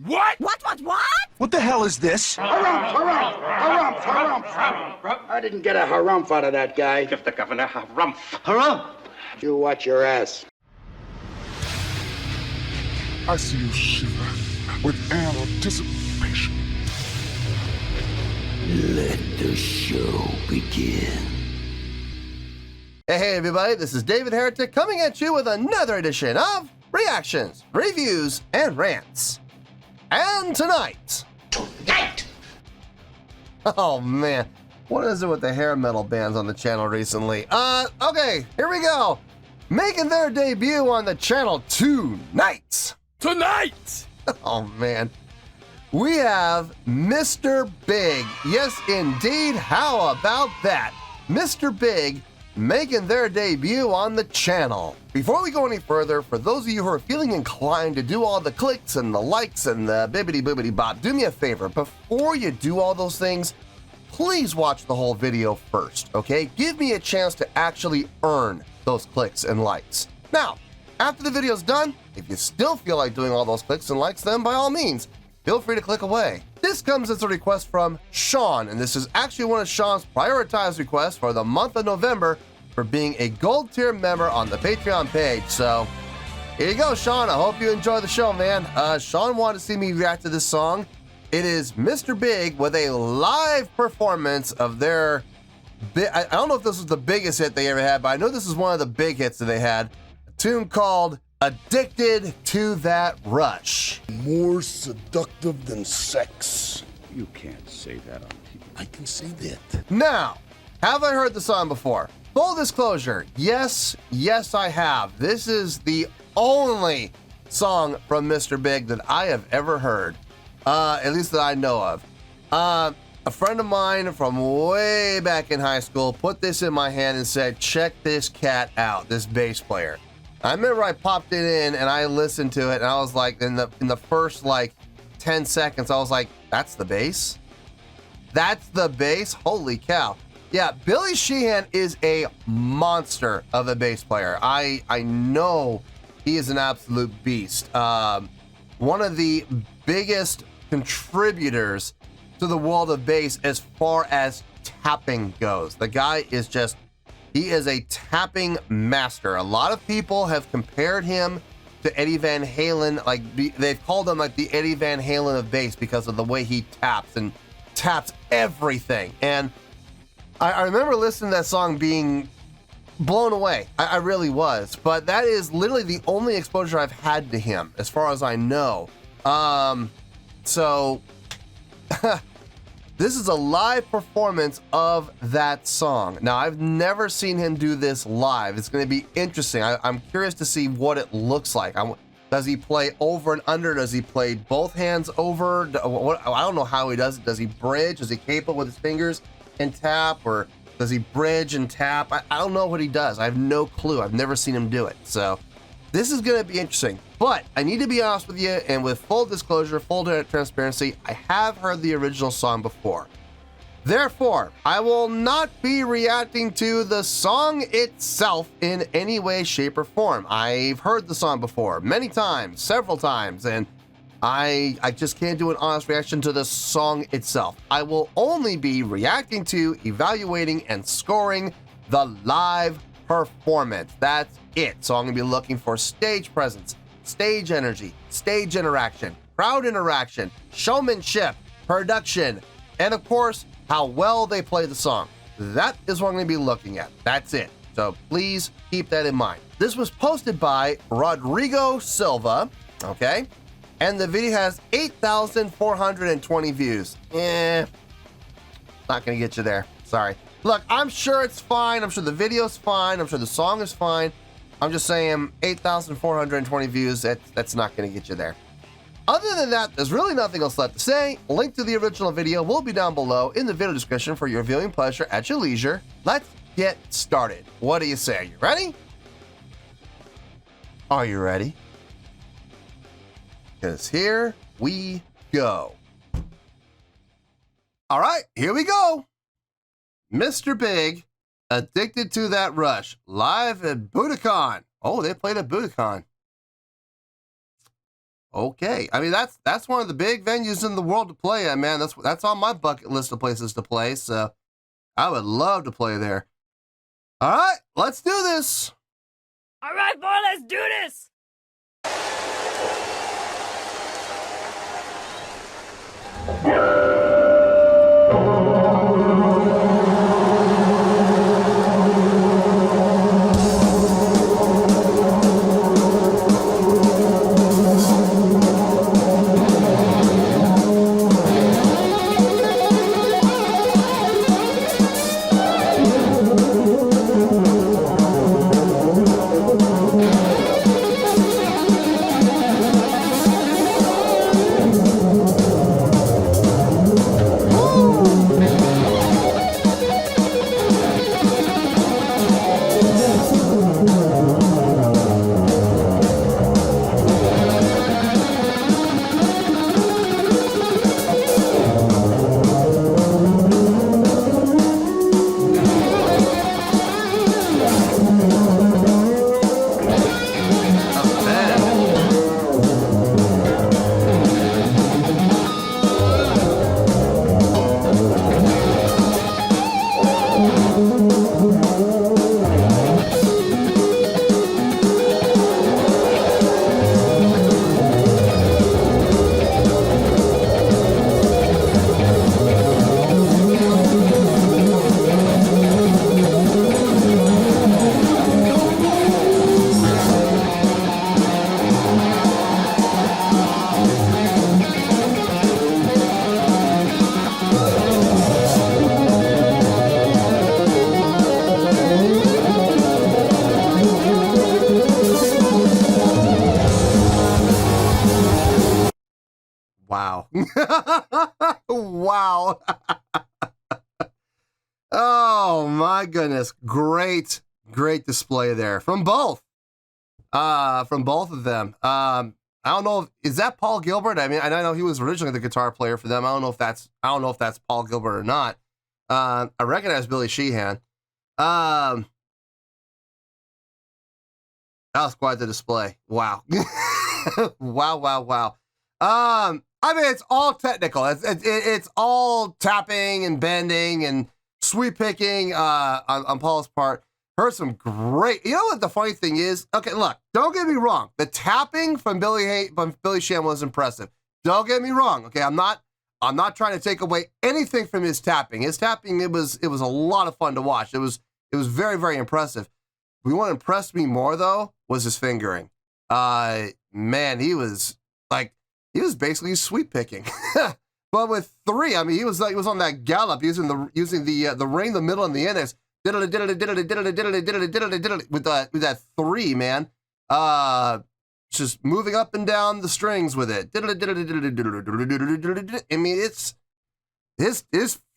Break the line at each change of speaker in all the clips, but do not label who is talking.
What?
What?
What the hell is this?
Harumph. I didn't get a harumph out of that guy.
Give the governor harumph.
Harumph!
You watch your ass.
I see you shiver with anticipation.
Let the show begin.
Hey everybody, this is David Heretic coming at you with another edition of Reactions, Reviews, and Rants. And tonight... Oh man, what is it with the hair metal bands on the channel recently? Okay, here we go. Making their debut on the channel tonight. Oh man. We have Mr. Big. Yes, indeed. How about that? Mr. Big making their debut on the channel. Before we go any further, for those of you who are feeling inclined to do all the clicks and the likes and the bibbity boobity bop, do me a favor. Before you do all those things, please watch the whole video first, okay? Give me a chance to actually earn those clicks and likes. Now, after the video's done, if you still feel like doing all those clicks and likes, then by all means, feel free to click away. This comes as a request from Sean, and this is actually one of Sean's prioritized requests for the month of November for being a gold tier member on the Patreon page. So here you go, Sean. I hope you enjoy the show, man. Sean wanted to see me react to this song. It is Mr. Big with a live performance of their... I don't know if this was the biggest hit they ever had, but I know this is one of the big hits that they had. A tune called Addicted to That Rush.
More seductive than sex.
You can't say that on TV.
I can say that.
Now, have I heard the song before? Full disclosure, yes, I have. This is the only song from Mr. Big that I have ever heard, at least that I know of. A friend of mine from way back in high school put this in my hand and said, check this cat out, this bass player. I remember I popped it in and I listened to it and I was like, in the first like 10 seconds, I was like, that's the bass? That's the bass? Holy cow. Yeah, Billy Sheehan is a monster of a bass player. I know he is an absolute beast. One of the biggest contributors to the world of bass as far as tapping goes. The guy is just... he is a tapping master. A lot of people have compared him to Eddie Van Halen. Like they've called him like the Eddie Van Halen of bass because of the way he taps and taps everything. And I remember listening to that song being blown away. I really was. But that is literally the only exposure I've had to him as far as I know. So this is a live performance of that song. Now, I've never seen him do this live. It's going to be interesting. I'm curious to see what it looks like. Does he play over and under? Does he play both hands over? I don't know how he does it. Does he bridge? Does he capo with his fingers and tap? Or does he bridge and tap? I don't know what he does. I have no clue. I've never seen him do it. So this is going to be interesting. But I need to be honest with you, and with full disclosure, full transparency, I have heard the original song before. Therefore, I will not be reacting to the song itself in any way, shape, or form. I've heard the song before many times, several times, and I just can't do an honest reaction to the song itself. I will only be reacting to, evaluating, and scoring the live performance. That's it. So I'm going to be looking for stage presence, stage energy, stage interaction, crowd interaction, showmanship, production, and of course, how well they play the song. That is what I'm going to be looking at. That's it. So please keep that in mind. This was posted by Rodrigo Silva, okay? And the video has 8,420 views. Not going to get you there. Sorry. Look, I'm sure it's fine. I'm sure the video's fine. I'm sure the song is fine. I'm just saying 8,420 views, that's not going to get you there. Other than that, there's really nothing else left to say. Link to the original video will be down below in the video description for your viewing pleasure at your leisure. Let's get started. What do you say? Are you ready? Are you ready? Because here we go. All right, here we go. Mr. Big, Addicted to That Rush, live at Budokan. Oh, they played at Budokan. Okay. I mean, that's one of the big venues in the world to play at, man. That's on my bucket list of places to play. So I would love to play there. All right, let's do this.
All right, boy, let's do this.
Wow. Wow. Oh my goodness. Great display there from both of them. I don't know is that Paul Gilbert? I mean, I know he was originally the guitar player for them. I don't know if that's Paul Gilbert or not. I recognize Billy Sheehan. That was quite the display. Wow. Wow. I mean, it's all technical. It's all tapping and bending and sweep picking on Paul's part. Heard some great. You know what the funny thing is? Okay, look. Don't get me wrong. The tapping from Billy Sheehan was impressive. Don't get me wrong. Okay, I'm not trying to take away anything from his tapping. His tapping, it was a lot of fun to watch. It was very, very impressive. What impressed me more though was his fingering. Man, he was basically sweep picking. But with three, I mean, he was on that gallop using the ring, the middle, and the index. With that three, man. Just moving up and down the strings with it. I mean, it's his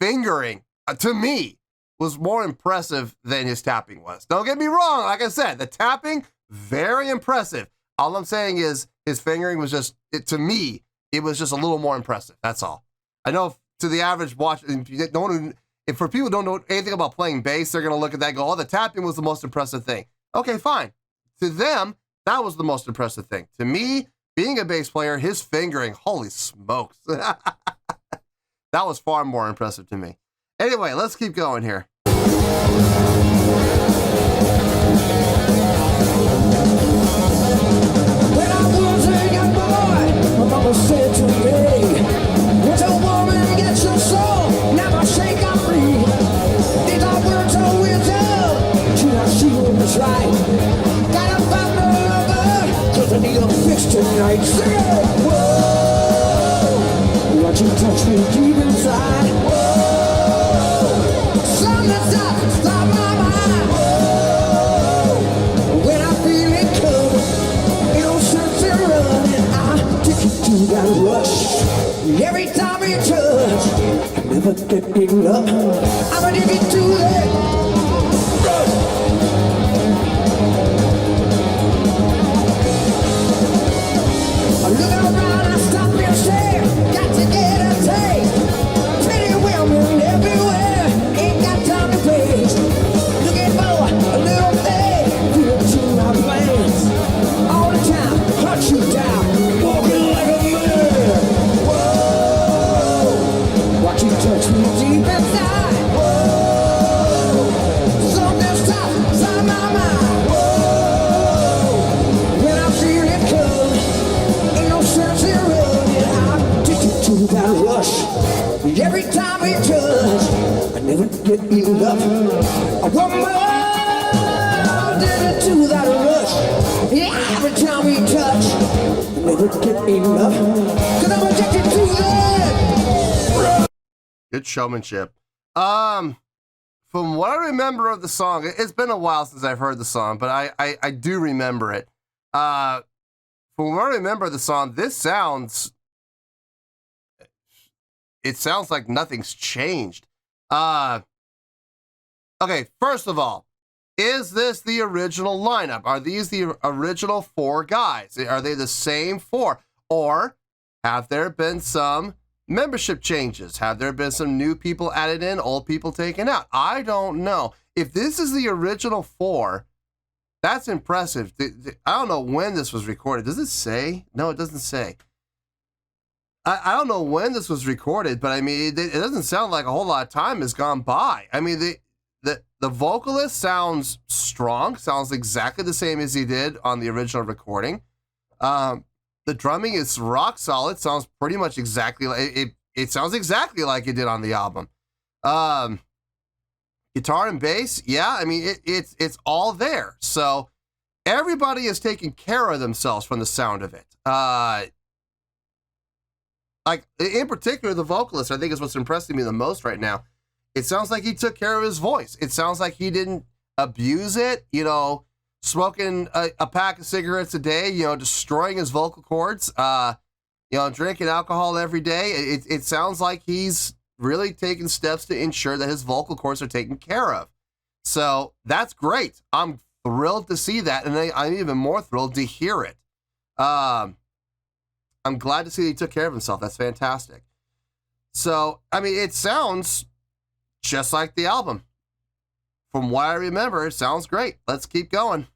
fingering to me was more impressive than his tapping was. Don't get me wrong. Like I said, the tapping, very impressive. All I'm saying is his fingering was to me, it was just a little more impressive. That's all. I know to the average watch, if for people who don't know anything about playing bass, they're going to look at that and go, oh, the tapping was the most impressive thing. Okay, fine. To them, that was the most impressive thing. To me, being a bass player, his fingering, holy smokes. That was far more impressive to me. Anyway, let's keep going here.
When I was a young boy, my mama said to me, "Once a woman gets your soul, never shake her free." These are words of wisdom, should I see what's right? Gotta find a lover, 'cause I need a fix tonight. Sing it! Whoa, watch you touch me deep inside. Whoa, something's up, stop my mind. Whoa, when I feel it coming, ain't no sense in running. I take you to that rush. Every time we touch, I never get enough. I'm addicted to that rush. I look around, I stop and stare. Got to get a taste. Pretty women everywhere, ain't got time to waste. Looking for a little thing, feel to my plans. All the time, hunt you down, walking get enough. One more to that rush. Yeah, every time we touch, never get enough. Cause I'm addicted to that.
Good showmanship. From what I remember of the song, it's been a while since I've heard the song, but I do remember it. From what I remember of the song, it sounds like nothing's changed. Okay, first of all, is this the original lineup? Are these the original 4 guys? Are they the same 4? Or have there been some membership changes? Have there been some new people added in, old people taken out? I don't know. If this is the original 4, that's impressive. I don't know when this was recorded. Does it say? No, it doesn't say. I don't know when this was recorded, but I mean, it doesn't sound like a whole lot of time has gone by. I mean, the vocalist sounds strong, sounds exactly the same as he did on the original recording. The drumming is rock solid. Sounds pretty much exactly like it sounds exactly like it did on the album. Guitar and bass, yeah, I mean it's all there. So everybody is taking care of themselves from the sound of it. Like in particular, the vocalist, I think is what's impressing me the most right now. It sounds like he took care of his voice. It sounds like he didn't abuse it, you know, smoking a pack of cigarettes a day, you know, destroying his vocal cords, you know, drinking alcohol every day. It sounds like he's really taking steps to ensure that his vocal cords are taken care of. So that's great. I'm thrilled to see that, and I'm even more thrilled to hear it. I'm glad to see that he took care of himself. That's fantastic. So, I mean, it sounds just like the album. From what I remember, it sounds great. Let's keep going.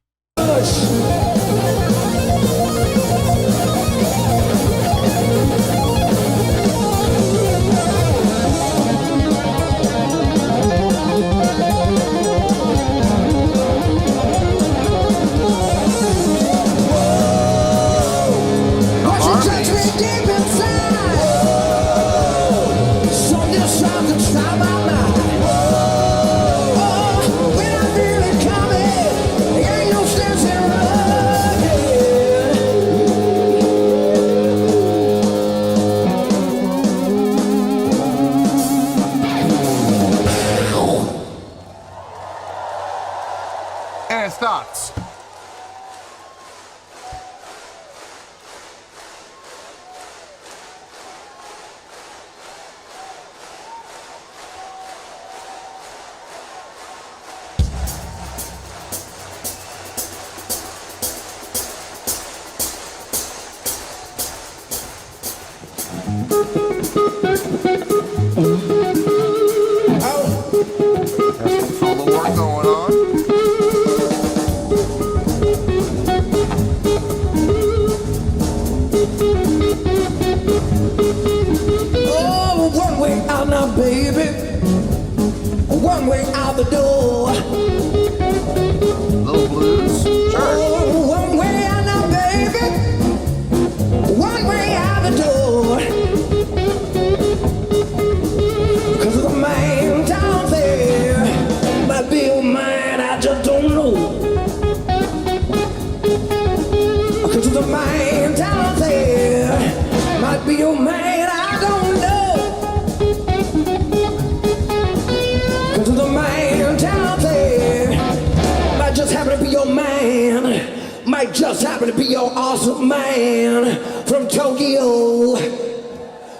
And it stops. There's all the work going on.
Oh, one way out now, baby. One way out the door.
Little blues. Sure.
Oh, one way out now, baby. One way out the door. Cause the man down there might be your man, I just don't know. Cause the man down there might be your man, I don't know. Cause the man down there might just happen to be your man, might just happen to be your awesome man from Tokyo,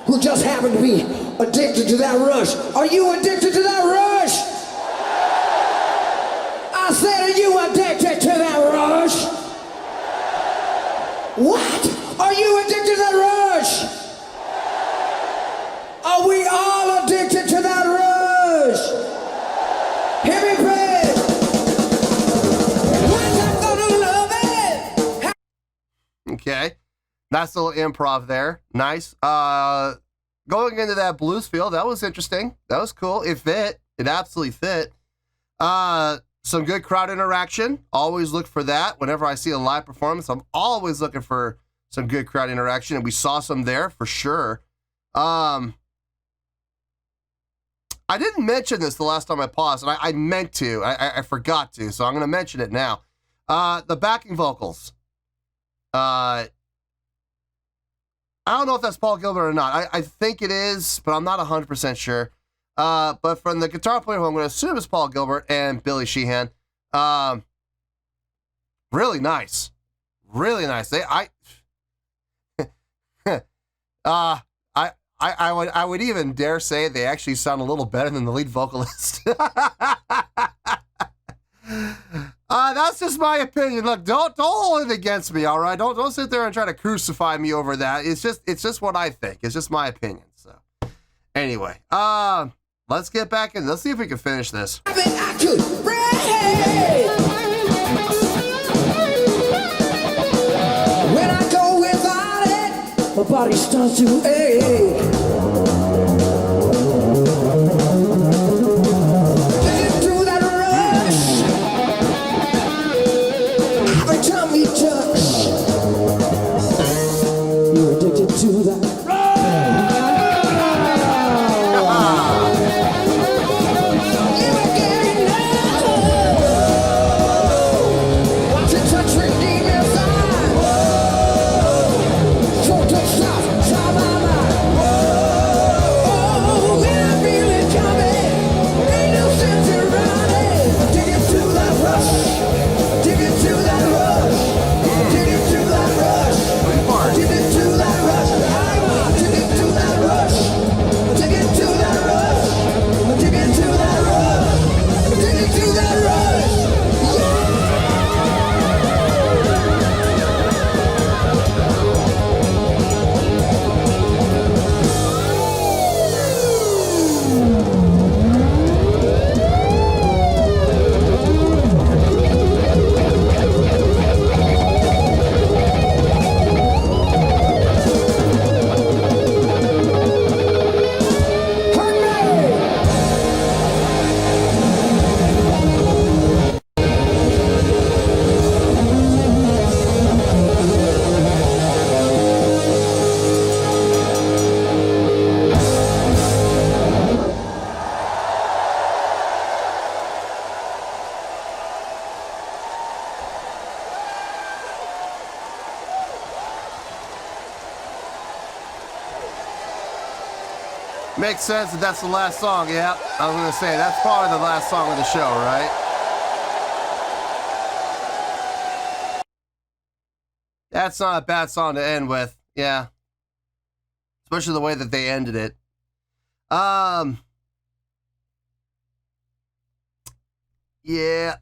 who just happened to be addicted to that rush. Are you addicted to that rush? I said, are you addicted to that rush? What? Are you addicted to that rush? Are we all addicted to that rush? Hear me pray. Once I'm gonna love it.
Okay. Nice little improv there. Nice. Going into that blues feel, that was interesting. That was cool. It fit. It absolutely fit. Some good crowd interaction. Always look for that. Whenever I see a live performance, I'm always looking for some good crowd interaction, and we saw some there for sure. I didn't mention this the last time I paused, and I meant to. I forgot to, so I'm going to mention it now. The backing vocals. I don't know if that's Paul Gilbert or not. I think it is, but I'm not 100% sure. But from the guitar player, who I'm going to assume is Paul Gilbert, and Billy Sheehan, really nice. Really nice. I would even dare say they actually sound a little better than the lead vocalist. That's just my opinion. Look, don't hold it against me, all right? Don't sit there and try to crucify me over that. It's just what I think. It's just my opinion. So, anyway, let's get back in. Let's see if we can finish this.
I think I could break. When I go without it, my body starts to ache. Into that rush, every time we touch, you're addicted to that.
Makes sense that that's the last song. Yeah, I was going to say, that's probably the last song of the show, right? That's not a bad song to end with. Yeah. Especially the way that they ended it. Yeah.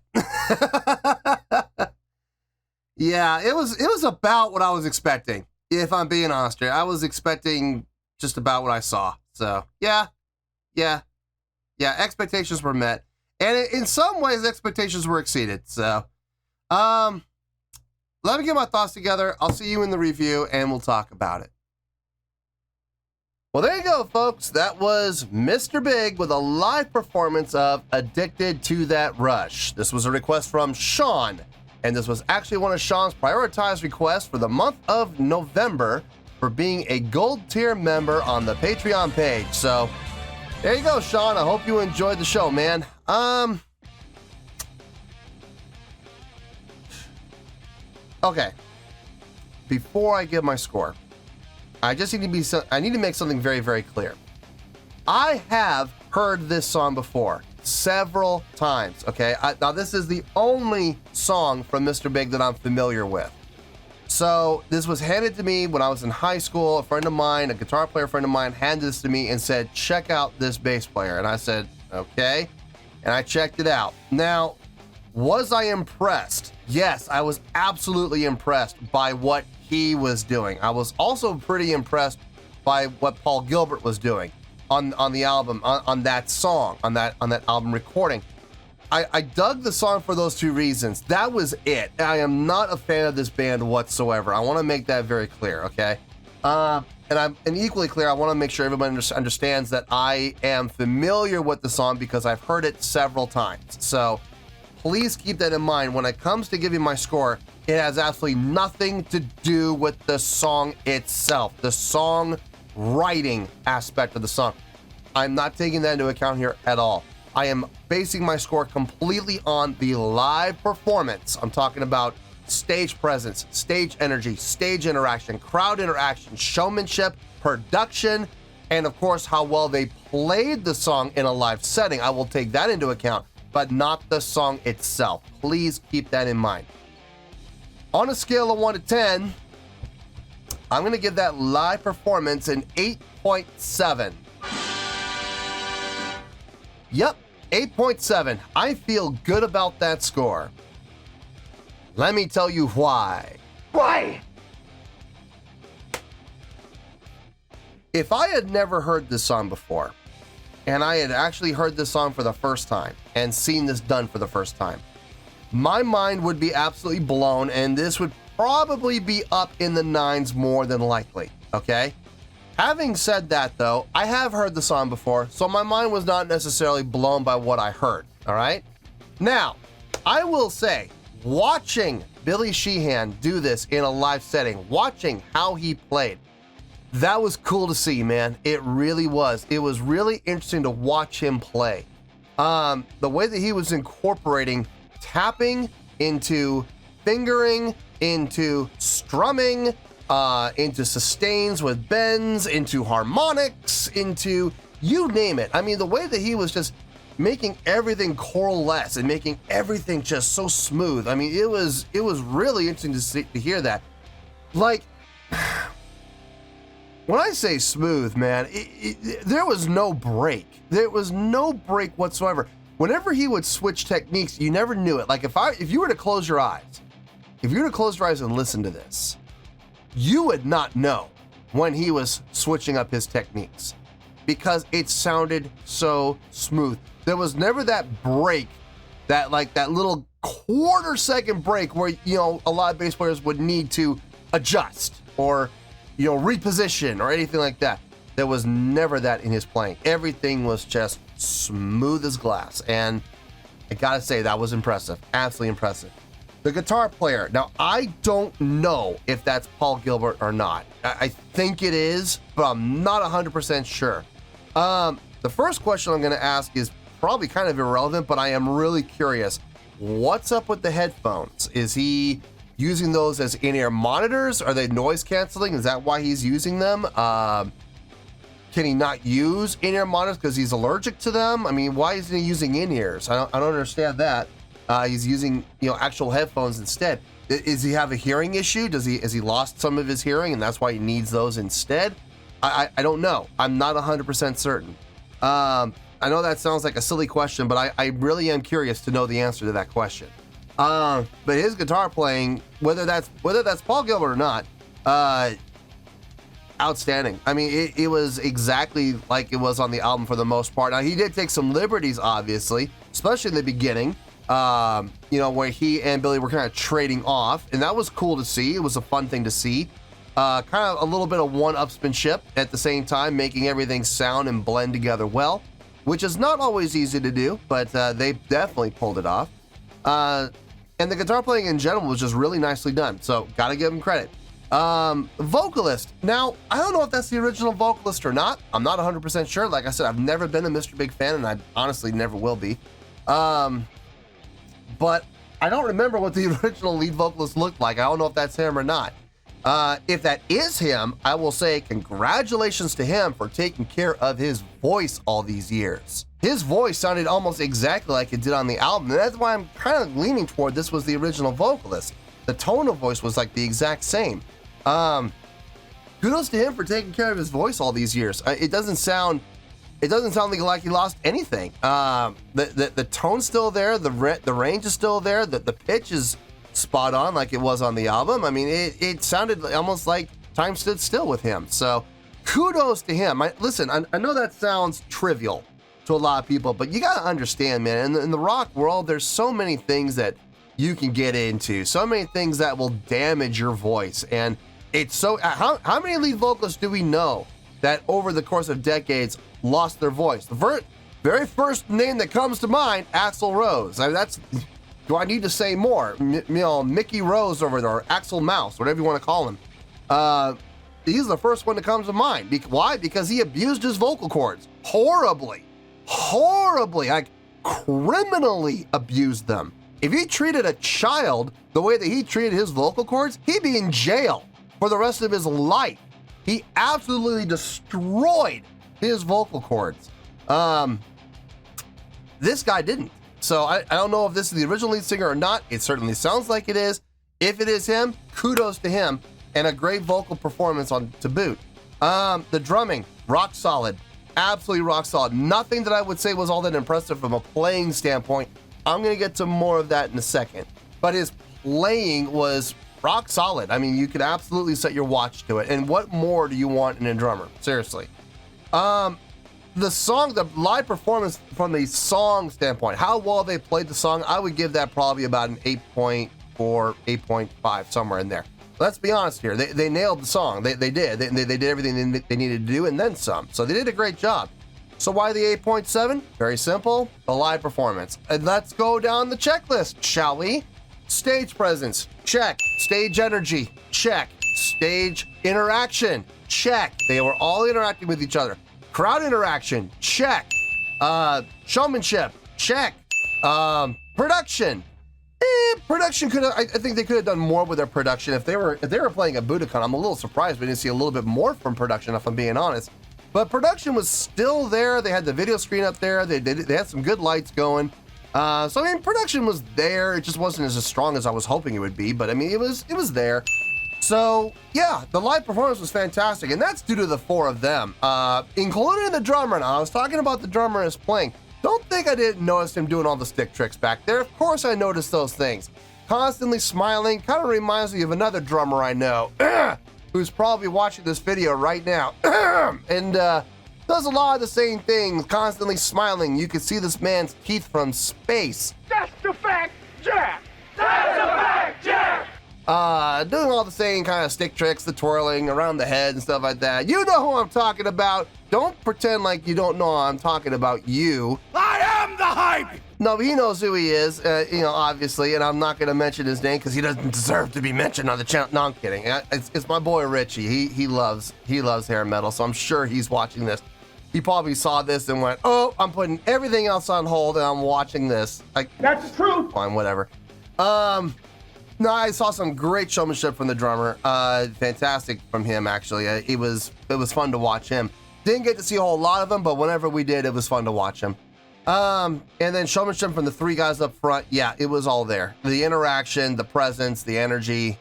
Yeah, it was about what I was expecting. If I'm being honest here, I was expecting just about what I saw. So, yeah, expectations were met. And in some ways, expectations were exceeded. So, let me get my thoughts together. I'll see you in the review, and we'll talk about it. Well, there you go, folks. That was Mr. Big with a live performance of Addicted to That Rush. This was a request from Sean, and this was actually one of Sean's prioritized requests for the month of November for being a gold tier member on the Patreon page. So there you go, Sean. I hope you enjoyed the show, man. Okay. Before I give my score, I just need to make something very, very clear. I have heard this song before several times. Okay. Now this is the only song from Mr. Big that I'm familiar with. So this was handed to me when I was in high school. A friend of mine, a guitar player friend of mine, handed this to me and said, check out this bass player. And I said, okay. And I checked it out. Now, was I impressed? Yes, I was absolutely impressed by what he was doing. I was also pretty impressed by what Paul Gilbert was doing on the album, on that song, on that album recording. I dug the song for those two reasons. That was it. I am not a fan of this band whatsoever. I want to make that very clear, okay? And equally clear, I want to make sure everybody understands that I am familiar with the song because I've heard it several times. So please keep that in mind. When it comes to giving my score, it has absolutely nothing to do with the song itself, the song writing aspect of the song. I'm not taking that into account here at all. I am basing my score completely on the live performance. I'm talking about stage presence, stage energy, stage interaction, crowd interaction, showmanship, production, and of course, how well they played the song in a live setting. I will take that into account, but not the song itself. Please keep that in mind. On a scale of 1 to 10, I'm going to give that live performance an 8.7. Yep, 8.7. I feel good about that score. Let me tell you why.
Why?
If I had never heard this song before, and I had actually heard this song for the first time and seen this done for the first time, my mind would be absolutely blown, and this would probably be up in the 9s more than likely, okay? Having said that, though, I have heard the song before, so my mind was not necessarily blown by what I heard, all right? Now, I will say, watching Billy Sheehan do this in a live setting, watching how he played, that was cool to see, man. It really was. It was really interesting to watch him play. The way that he was incorporating tapping into fingering, into strumming, into sustains with bends, into harmonics, into you name it. I mean, the way that he was just making everything coalesce and making everything just so smooth. I mean, it was really interesting to hear that. Like, when I say smooth, man, there was no break. There was no break whatsoever. Whenever he would switch techniques, you never knew it. Like if you were to close your eyes, and listen to this, you would not know when he was switching up his techniques because it sounded so smooth. There was never that break, that little quarter-second break where, you know, a lot of bass players would need to adjust or, you know, reposition or anything like that. There was never that in his playing. Everything was just smooth as glass, and I gotta say, that was impressive. Absolutely impressive. The guitar player. Now, I don't know if that's Paul Gilbert or not. I think it is, but I'm not 100% sure. The first question I'm going to ask is probably kind of irrelevant, but I am really curious. What's up with the headphones? Is he using those as in-ear monitors? Are they noise canceling? Is that why he's using them? Can he not use in-ear monitors because he's allergic to them? I mean, why isn't he using in-ears? I don't understand that. He's using, you know, actual headphones instead. Is he have a hearing issue? Has he lost some of his hearing and that's why he needs those instead? I don't know. I'm not 100% certain. I know that sounds like a silly question, but I really am curious to know the answer to that question. But his guitar playing, whether that's Paul Gilbert or not, outstanding. I mean, it was exactly like it was on the album for the most part. Now, he did take some liberties, obviously, especially in the beginning. You know, where he and Billy were kind of trading off, and that was cool to see. It was a fun thing to see. Kind of a little bit of one-upsmanship at the same time, making everything sound and blend together well, which is not always easy to do, but they definitely pulled it off. And the guitar playing in general was just really nicely done, so gotta give him credit. Vocalist. Now, I don't know if that's the original vocalist or not. I'm not 100% sure. Like I said, I've never been a Mr. Big fan, and I honestly never will be. But I don't remember what the original lead vocalist looked like. I don't know if that's him or not. If that is him, I will say congratulations to him for taking care of his voice all these years. His voice sounded almost exactly like it did on the album, and that's why I'm kind of leaning toward this was the original vocalist. The tone of voice was like the exact same. Kudos to him for taking care of his voice all these years. It doesn't sound like he lost anything. The tone's still there, the range is still there, the pitch is spot on like it was on the album. I mean, it sounded almost like time stood still with him. So kudos to him. Listen, I know that sounds trivial to a lot of people, but you gotta understand, man, in the rock world, there's so many things that you can get into, so many things that will damage your voice. And it's so, how many lead vocalists do we know that over the course of decades lost their voice? The very first name that comes to mind, Axl Rose. I mean, do I need to say more? You know, Mickey Rose over there, or Axl Mouse, whatever you want to call him. he's the first one that comes to mind. Why? Because he abused his vocal cords horribly, like criminally abused them. If he treated a child the way that he treated his vocal cords, he'd be in jail for the rest of his life. He absolutely destroyed his vocal cords. This guy didn't. So I don't know if this is the original lead singer or not. It certainly sounds like it is. If it is him, kudos to him, and a great vocal performance to boot. The drumming, rock solid. Absolutely rock solid. Nothing that I would say was all that impressive from a playing standpoint. I'm going to get to more of that in a second. But his playing was rock solid. I mean, you could absolutely set your watch to it. And what more do you want in a drummer? Seriously. The live performance from the song standpoint, how well they played the song, I would give that probably about an 8.4, 8.5, somewhere in there. Let's be honest here. They nailed the song. They did. They did everything they needed to do and then some. So they did a great job. So why the 8.7? Very simple. The live performance. And let's go down the checklist, shall we? Stage presence, check. Stage energy, check. Stage interaction, check. They were all interacting with each other. Crowd interaction, check. Showmanship, check. Production. Production I think they could have done more with their production. If they were playing at Budokan, I'm a little surprised we didn't see a little bit more from production, if I'm being honest. But production was still there. They had the video screen up there. They had some good lights going. So I mean, production was there. It just wasn't as strong as I was hoping it would be. But I mean, it was there. So yeah, the live performance was fantastic, and that's due to the four of them, including the drummer. Now I was talking about the drummer as playing. Don't think I didn't notice him doing all the stick tricks back there. Of course I noticed those things. Constantly smiling, kind of reminds me of another drummer I know, who's probably watching this video right now, and does a lot of the same things, constantly smiling. You can see this man's teeth from space.
That's the fact, Jack! That's the fact, Jack!
Doing all the same kind of stick tricks, the twirling around the head and stuff like that. You know who I'm talking about. Don't pretend like you don't know I'm talking about you.
I am the hype!
No, he knows who he is, obviously, and I'm not going to mention his name because he doesn't deserve to be mentioned on the channel. No, I'm kidding. It's my boy Richie. He loves hair metal, so I'm sure he's watching this. He probably saw this and went, "Oh, I'm putting everything else on hold and I'm watching this." Like,
that's the truth.
Fine, whatever. No, I saw some great showmanship from the drummer. Fantastic from him, actually. It was fun to watch him. Didn't get to see a whole lot of him, but whenever we did, it was fun to watch him. And then showmanship from the three guys up front. Yeah, it was all there. The interaction, the presence, the energy,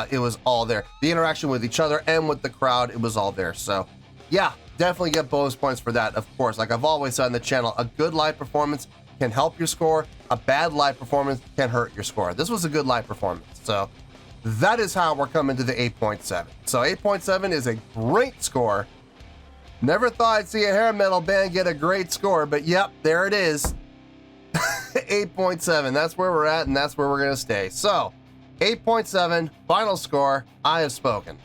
it was all there. The interaction with each other and with the crowd, it was all there. So yeah, definitely get bonus points for that, of course. Like I've always said on the channel, a good live performance can help your score. A bad live performance can hurt your score. This was a good live performance. So that is how we're coming to the 8.7. So 8.7 is a great score. Never thought I'd see a hair metal band get a great score, but yep, there it is. 8.7, that's where we're at, and that's where we're gonna stay. So 8.7, final score, I have spoken.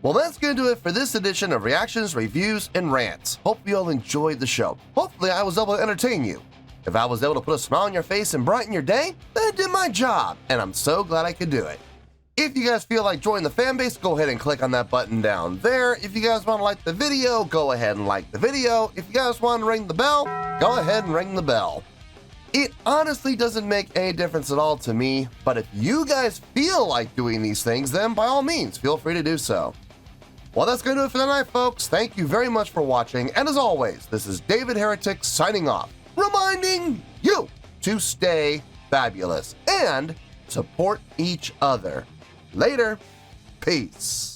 Well, that's gonna do it for this edition of Reactions, Reviews, and Rants. Hope you all enjoyed the show. Hopefully I was able to entertain you. If I was able to put a smile on your face and brighten your day, then I did my job, and I'm so glad I could do it. If you guys feel like joining the fan base, go ahead and click on that button down there. If you guys want to like the video, go ahead and like the video. If you guys want to ring the bell, go ahead and ring the bell. It honestly doesn't make any difference at all to me, but if you guys feel like doing these things, then by all means, feel free to do so. Well, that's going to do it for tonight, folks. Thank you very much for watching, and as always, this is David Heretic signing off, reminding you to stay fabulous and support each other. Later. Peace.